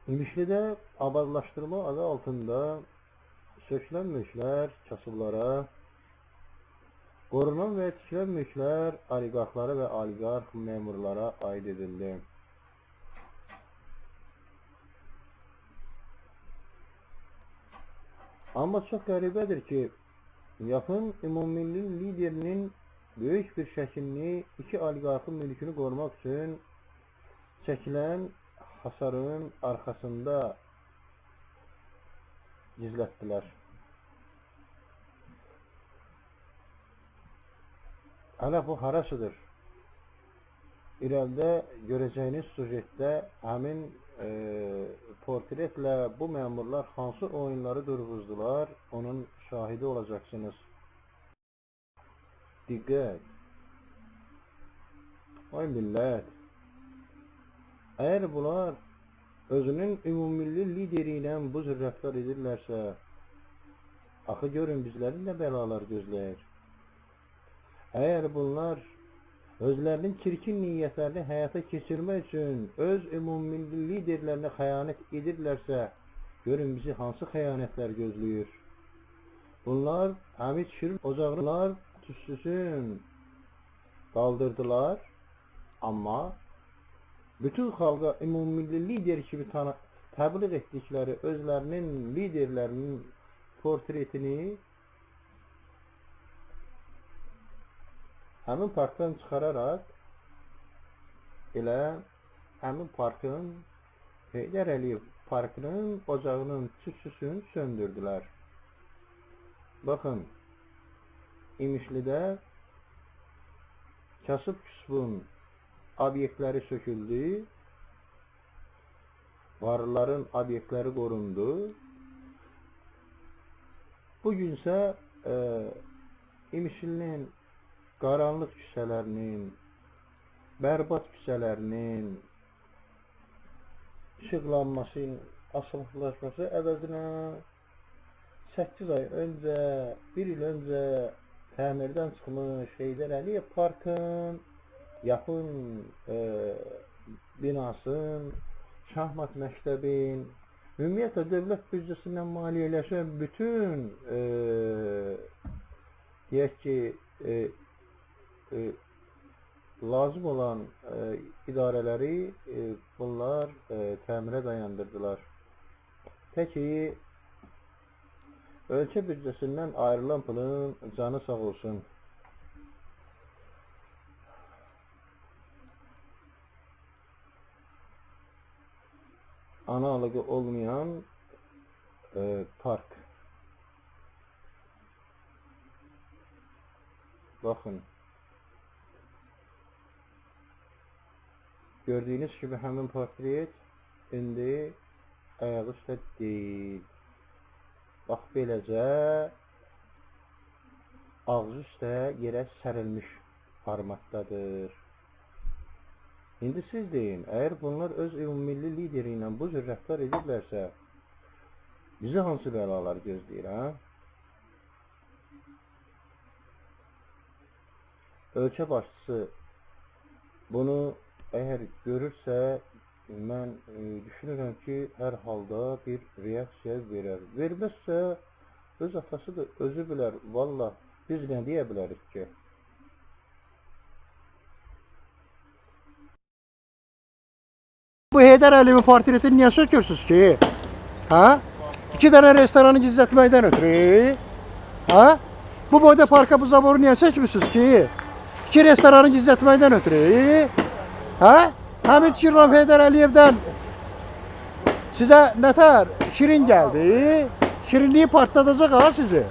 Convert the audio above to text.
İmişli'de abadlaştırma adı altında sökülen mülkler kasıblara, korunan ve yetişilen mülkler oligarklara ve oligark memurlara ait edildi. Ama çok qəribədir ki, yakın ümummilli liderinin büyük bir şəkilli iki oligarkın mülkünü korumak için çekilen hasarın arkasında gizlettiler. Hala bu harasıdır. İleride göreceğiniz sujette həmin portretle bu memurlar hansı oyunları durğuzdular, onun şahidi olacaksınız. Dikkat! Ay millet! Eğer bunlar özünün ümummilli lideriyle bu cür rəftar edirlərsə, axı görün bizlerin de belalar gözləyir. Eğer bunlar özlerinin çirkin niyetlerini hayata geçirmek için öz ümummilli liderlerine xəyanət edirlərsə, görün bizi hansı xəyanətlər gözləyir. Bunlar Hamid Şirin ocağlar tüssüsün kaldırdılar, ama bütün xalqa ümummilli lider kimi təbliğ etdikləri özlərinin liderlərinin portretini həmin parkdan çıxararaq elə həmin parkın Heydər Əliyev parkının ocağının tüssüsünü söndürdülər. Bakın, İmişli'de kasıb küsbün obyektləri söküldü, varların obyektləri qorundu. Bugünsə İmişli'nin qaranlıq küçələrinin, bərbad küçələrinin işıqlanması, asfaltlaşması əvəzinə 8 ay önce, 1 il önce təmirdən çıxmış Heydər Əliyev Parkın yaxın binasın, şahmat məktəbin, ümumiyyətlə dövlət büdcəsindən maliyyələşən bütün deyək ki, lazım olan idarələri bunlar təmirə dayandırdılar. Peki ölkə büdcəsindən ayrılan pulun canı sağ olsun. Analogu olmayan park. Bakın. Gördüğünüz gibi həmin portret indi ayağı üstə deyil. Bax beləcə ağzı üstə yerə sərilmiş formatdadır. İndi siz deyin, eğer bunlar öz ümummilli lideri ilə bu cür rəftar edirlərsə, bizi hansı bəlalar gözləyir, ha? Ölkə başçısı bunu eğer görürsə, mən düşünürəm ki, hər halda bir reaksiya verər. Verməzsə, öz atası da özü bilər. Valla biz nə deyə bilərik ki? Bu Heydər Əliyevin portretini niyə sökürsünüz ki? Ha? 2 tane restoranı gizletməkdən ötürü? Ha? Bu boyda parka bu zaboru niyə çəkmişsiniz ki? 2 restoranı gizletməkdən ötürü? Ha? Hamid Şirin Heydər Əliyevdən sizə nətər şirin gəldi? Şirinliyi partladacaq ha sizi?